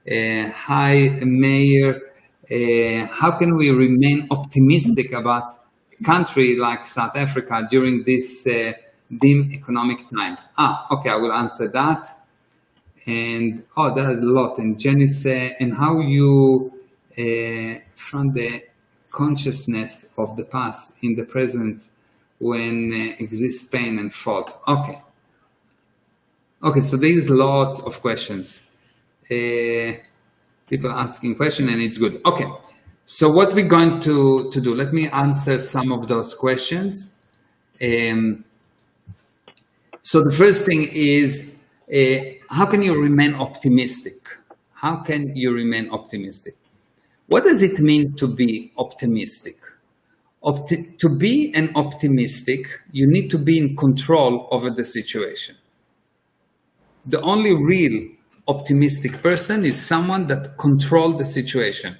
hi, Meir. How can we remain optimistic about a country like South Africa during these dim economic times? Okay, I will answer that. And there's a lot. And Jenny said, and how you from the consciousness of the past in the present when exists pain and fault. Okay, so there's lots of questions. People asking questions, and it's good. Okay, so what we're going to do, let me answer some of those questions. So the first thing is, how can you remain optimistic? How can you remain optimistic? What does it mean to be optimistic? To be an optimistic, you need to be in control over the situation. The only real optimistic person is someone that controls the situation.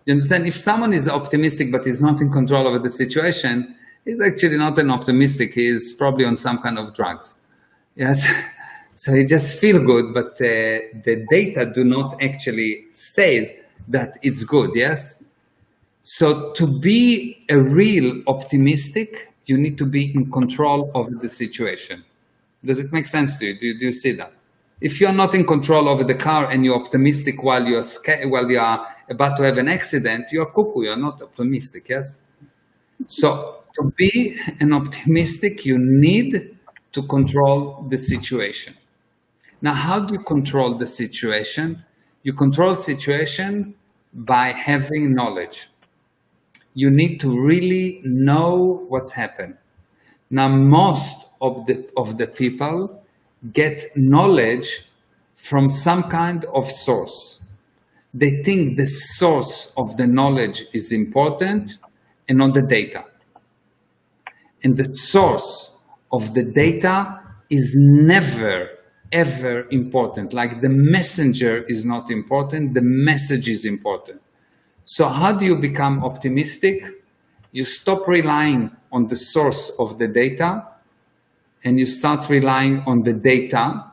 You understand? If someone is optimistic but is not in control over the situation, he's actually not an optimistic. He's probably on some kind of drugs. Yes. So he just feels good, but the data do not actually say that it's good. Yes. So to be a real optimistic, you need to be in control of the situation. Does it make sense to you? Do you see that? If you're not in control over the car and you're optimistic while you are about to have an accident, you're cuckoo, you're not optimistic, yes? So to be an optimistic, you need to control the situation. Now, how do you control the situation? You control situation by having knowledge. You need to really know what's happened. Now, most of the people get knowledge from some kind of source. They think the source of the knowledge is important and not the data. And the source of the data is never, ever important. Like the messenger is not important, the message is important. So how do you become optimistic? You stop relying on the source of the data and you start relying on the data,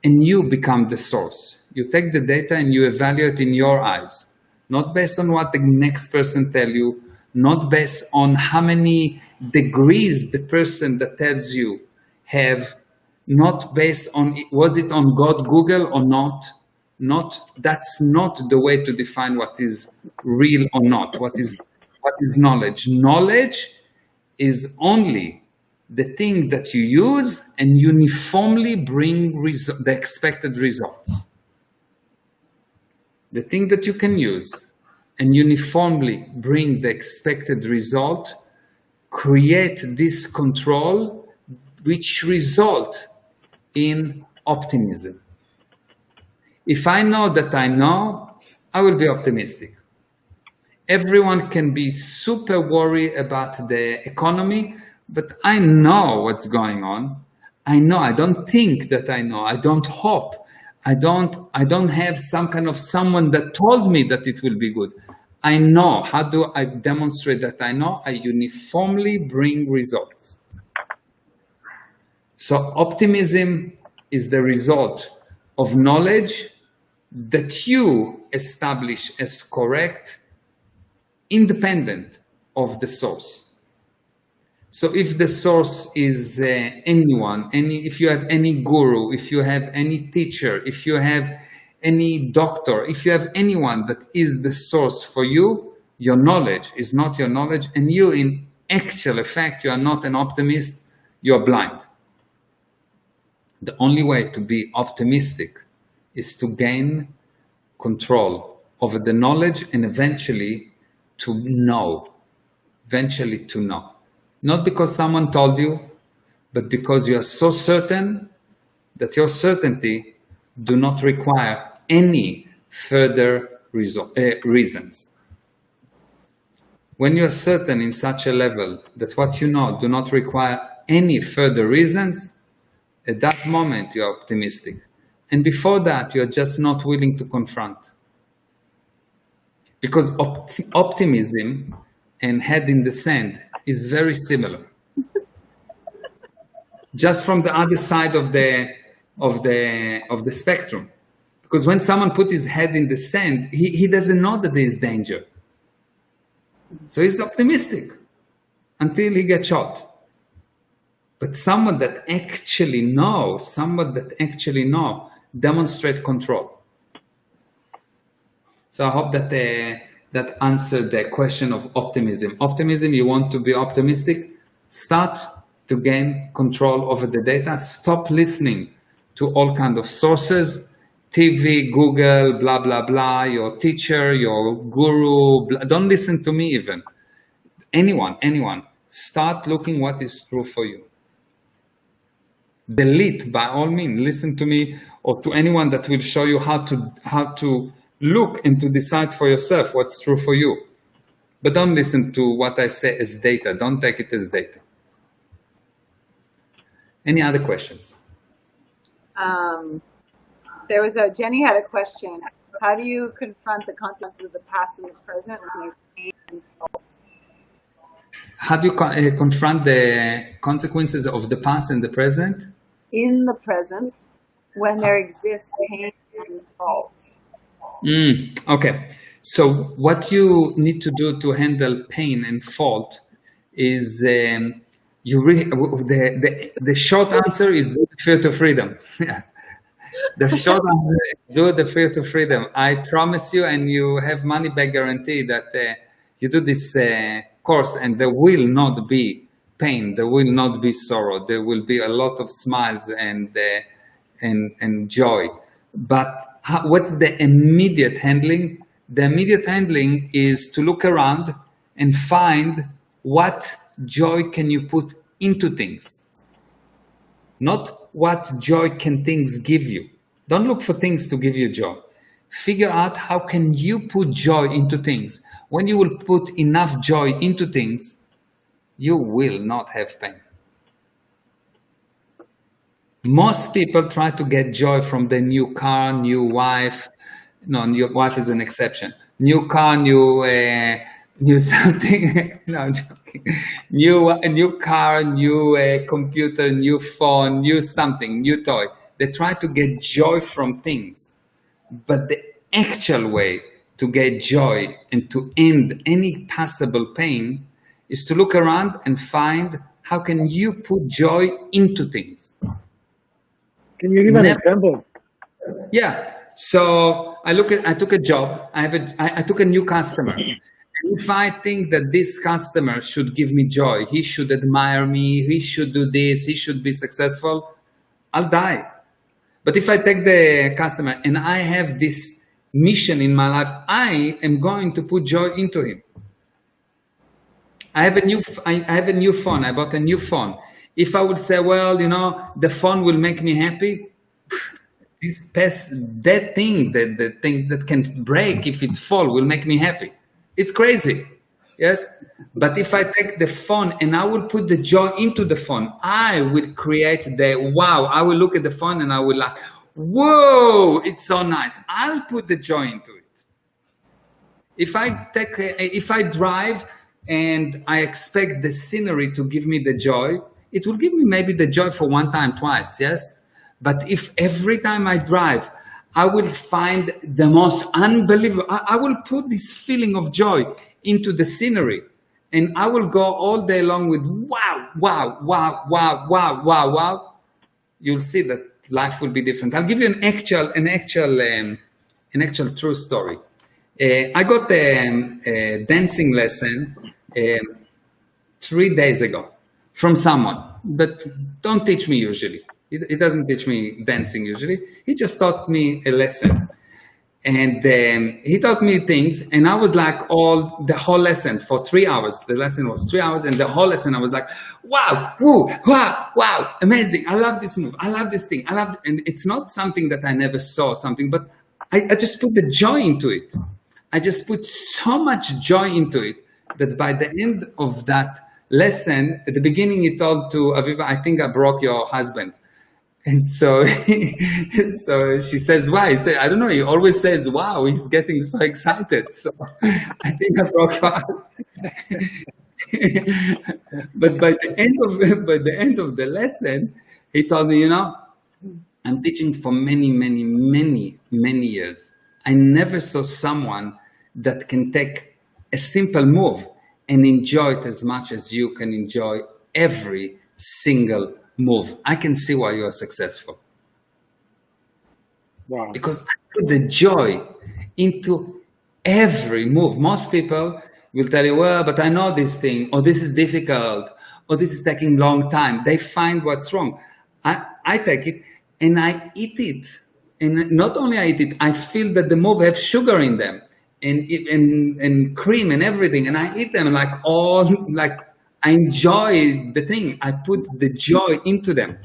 and you become the source. You take the data and you evaluate in your eyes, not based on what the next person tell you, not based on how many degrees the person that tells you have, not based on, was it on God, Google or not? That's not the way to define what is real or not. What is knowledge? Knowledge is only the thing that you use and uniformly bring the expected results. The thing that you can use and uniformly bring the expected result, create this control, which result in optimism. If I know that I know, I will be optimistic. Everyone can be super worried about the economy, but I know what's going on. I know, I don't think that I know. I don't hope. I don't have some kind of someone that told me that it will be good. I know. How do I demonstrate that I know? I uniformly bring results. So optimism is the result of knowledge that you establish as correct, independent of the source. So if the source is anyone, if you have any guru, if you have any teacher, if you have any doctor, if you have anyone that is the source for you, your knowledge is not your knowledge, and you in actual effect, you are not an optimist, you are blind. The only way to be optimistic is to gain control over the knowledge and eventually to know. Not because someone told you, but because you are so certain that your certainty do not require any further reasons. When you are certain in such a level that what you know do not require any further reasons, at that moment you are optimistic. And before that, you are just not willing to confront. Because optimism and head in the sand is very similar. Just from the other side of the spectrum. Because when someone put his head in the sand, he doesn't know that there is danger. So he's optimistic until he gets shot. But someone that actually knows, demonstrate control. So I hope that that answered the question of optimism. Optimism, you want to be optimistic, start to gain control over the data. Stop listening to all kinds of sources, TV, Google, blah, blah, blah, your teacher, your guru. Don't listen to me even. Anyone. Start looking what is true for you. Delete, by all means, listen to me or to anyone that will show you how to look and to decide for yourself what's true for you. But don't listen to what I say as data. Don't take it as data. Any other questions? Jenny had a question. How do you confront the consequences of the past and the present when there's pain and fault? How do you confront the consequences of the past and the present? In the present, when there exists pain and fault. Okay. So what you need to do to handle pain and fault is the short answer is do the fear to freedom. Yes. The short answer is do the fear to freedom. I promise you, and you have money back guarantee that you do this course and there will not be pain, there will not be sorrow, there will be a lot of smiles and joy. But what's the immediate handling? The immediate handling is to look around and find what joy can you put into things. Not what joy can things give you. Don't look for things to give you joy. Figure out how can you put joy into things. When you will put enough joy into things, you will not have pain. Most people try to get joy from their new car, new wife. No, new wife is an exception. New car, new something. No, I'm joking. New car, new computer, new phone, new something, new toy. They try to get joy from things. But the actual way to get joy and to end any possible pain is to look around and find how can you put joy into things. Can you give an example? Yeah. So I took a job. I took a new customer. And if I think that this customer should give me joy, he should admire me, he should do this, he should be successful, I'll die. But if I take the customer and I have this mission in my life, I am going to put joy into him. I have a new phone. I bought a new phone. If I would say, well, the phone will make me happy, that thing that can break if it's full will make me happy. It's crazy. Yes. But if I take the phone and I will put the joy into the phone, I will create the wow. I will look at the phone and I will like, whoa, it's so nice. I'll put the joy into it. If I drive and I expect the scenery to give me the joy, it will give me maybe the joy for one time, twice. Yes. But if every time I drive, I will find the most unbelievable, I will put this feeling of joy into the scenery and I will go all day long with wow, wow, wow, wow, wow, wow, wow. You'll see that life will be different. I'll give you an actual true story. I got a dancing lesson 3 days ago from someone, but don't teach me usually. He doesn't teach me dancing usually. He just taught me a lesson. And he taught me things, and I was like, the whole lesson for 3 hours. The lesson was 3 hours, and the whole lesson I was like, wow, woo, wow, wow, amazing. I love this move. I love this thing. And it's not something that I never saw something, but I just put the joy into it. I just put so much joy into it that by the end of that lesson, at the beginning, he told to Aviva, I think I broke your husband. And so, so she says, why? He said, I don't know. He always says, wow, he's getting so excited. So I think I broke her heart. But by the end of the lesson, he told me, I'm teaching for many, many, many, many years. I never saw someone that can take a simple move and enjoy it as much as you can enjoy every single move. I can see why you are successful. Wow. Because I put the joy into every move. Most people will tell you, well, but I know this thing, or this is difficult, or this is taking a long time. They find what's wrong. I take it and I eat it. And not only I eat it, I feel that the move have sugar in them and cream and everything. And I eat them like I enjoy the thing. I put the joy into them.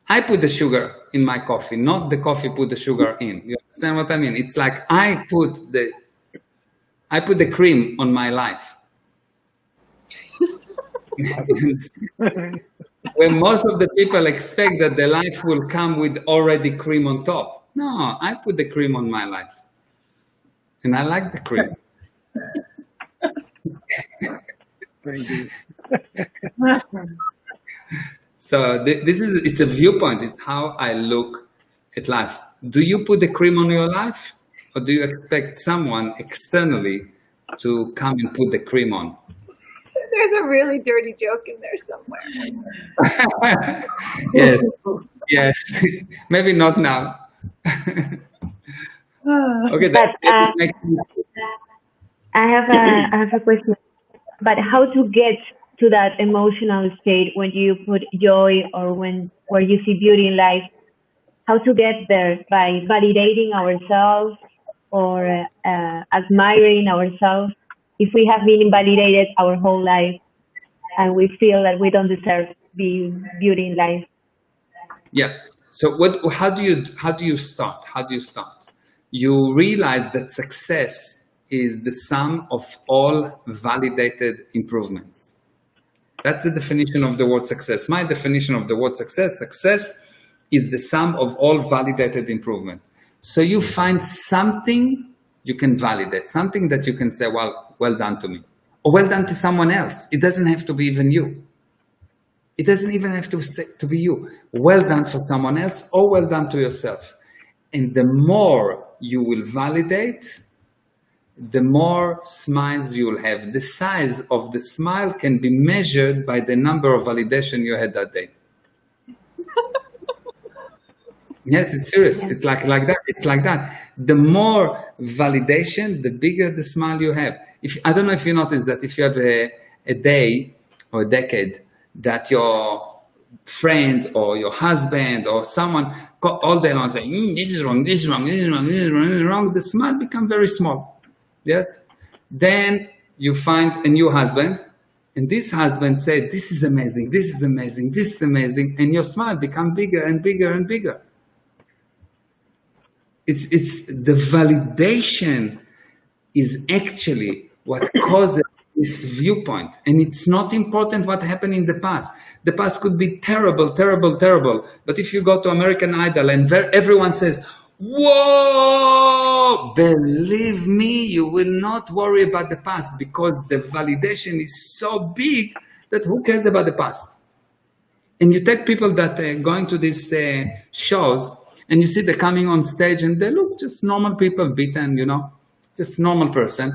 I put the sugar in my coffee, not the coffee put the sugar in. You understand what I mean? It's like I put the cream on my life. When most of the people expect that the life will come with already cream on top. No, I put the cream on my life. And I like the cream. Thank you. So it's a viewpoint. It's how I look at life. Do you put the cream on your life, or do you expect someone externally to come and put the cream on? There's a really dirty joke in there somewhere. Yes. Maybe not now. Okay, I have a question. But how to get to that emotional state when you put joy or where you see beauty in life? How to get there? By validating ourselves or admiring ourselves? If we have been invalidated our whole life and we feel that we don't deserve beauty in life. Yeah. So how do you start? You realize that success is the sum of all validated improvements. That's the definition of the word success. My definition of the word success is the sum of all validated improvement. So you find something you can validate, something that you can say, well done to me, or well done to someone else. It doesn't have to be even you. It doesn't even have to be you. Well done for someone else, or well done to yourself. And the more you will validate, the more smiles you'll have. The size of the smile can be measured by the number of validation you had that day. Yes, it's serious. It's like that. It's like that. The more validation, the bigger the smile you have. I don't know if you notice that if you have a day or a decade that your friends or your husband or someone all day long say, this is wrong, this is wrong, this is wrong, this is wrong, this is wrong, the smile becomes very small. Yes? Then you find a new husband, and this husband said, this is amazing, this is amazing, this is amazing, and your smile becomes bigger and bigger and bigger. It's the validation is actually what causes this viewpoint. And it's not important what happened in the past. The past could be terrible, terrible, terrible. But if you go to American Idol and everyone says, whoa, believe me, you will not worry about the past because the validation is so big that who cares about the past? And you take people that are going to these shows, and you see they're coming on stage and they look just normal people, beaten, just normal person,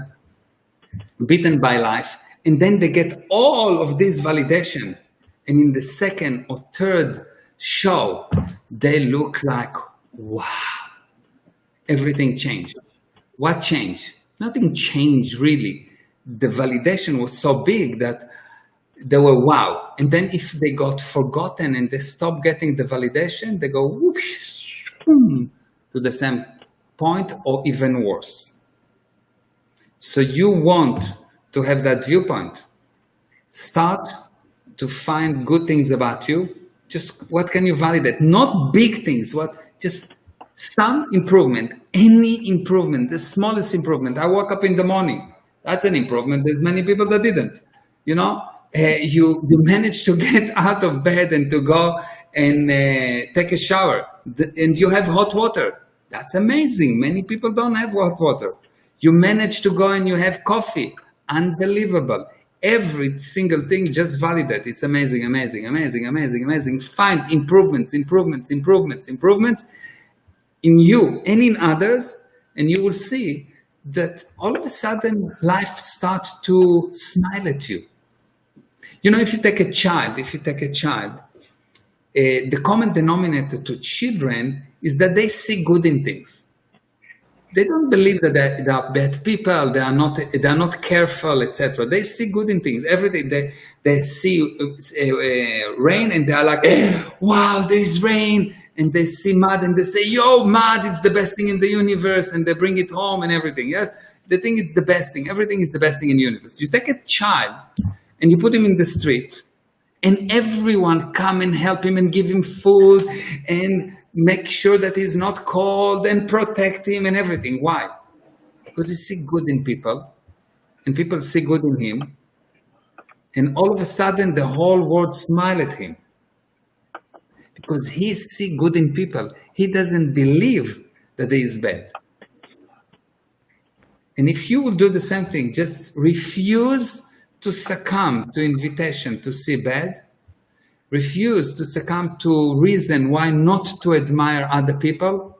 beaten by life. And then they get all of this validation. And in the second or third show, they look like, wow, everything changed. What changed? Nothing changed really. the validation was so big that they were wow. And then if they got forgotten and they stopped getting the validation, they go whoosh, boom, to the same point or even worse. So you want to have that viewpoint. Start to find good things about you. Just what can you validate? Not big things, just some improvement, any improvement, the smallest improvement. I woke up in the morning. That's an improvement. There's many people that didn't. You know, you managed to get out of bed and to go and take a shower, and you have hot water. That's amazing. Many people don't have hot water. You managed to go and you have coffee. Unbelievable. Every single thing, just validate. It's amazing, amazing, amazing, amazing, amazing. Find improvements, improvements, improvements, improvements in you and in others, and you will see that all of a sudden life starts to smile at you. You know, if you take a child, the common denominator to children is that they see good in things. They don't believe that they are bad people, they are not careful, etc. They see good in things. Every day they see rain and they are like, wow, there is rain. And they see mud and they say, yo, mud, it's the best thing in the universe. And they bring it home and everything. Yes, they think it's the best thing. Everything is the best thing in the universe. You take a child and you put him in the street and everyone come and help him and give him food and make sure that he's not cold and protect him and everything. Why? Because he see good in people and people see good in him. And all of a sudden the whole world smile at him. Because he see good in people. He doesn't believe that he is bad. And if you will do the same thing, just refuse to succumb to invitation to see bad, refuse to succumb to reason why not to admire other people,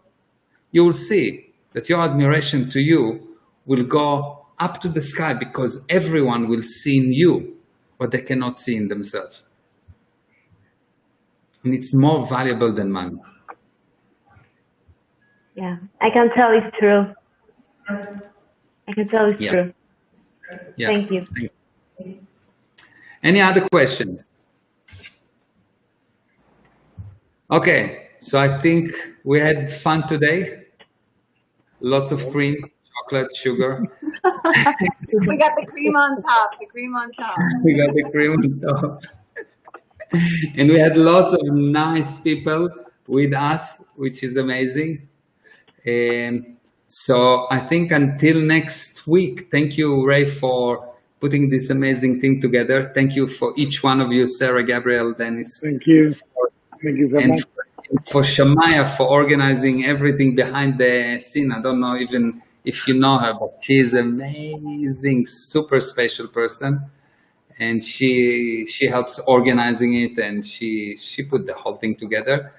you will see that your admiration to you will go up to the sky because everyone will see in you what they cannot see in themselves. And it's more valuable than money. Yeah, I can tell it's true. I can tell it's true. Yeah. Thank you. Any other questions? Okay, so I think we had fun today. Lots of cream, chocolate, sugar. We got the cream on top. The cream on top. We got the cream on top. And we had lots of nice people with us, which is amazing. So I think until next week, thank you, Ray, for putting this amazing thing together. Thank you for each one of you, Sarah, Gabriel, Dennis. Thank you. Thank you so much. For Shamaya for organizing everything behind the scene. I don't know even if you know her, but she's amazing, super special person. And she helps organizing it, and she put the whole thing together.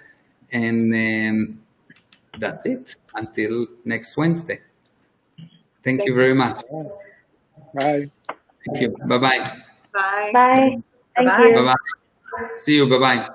And that's it until next Wednesday. Thank you very much. Bye. Thank you. Bye-bye. Bye. Bye. Thank you. Bye-bye. See you. Bye-bye.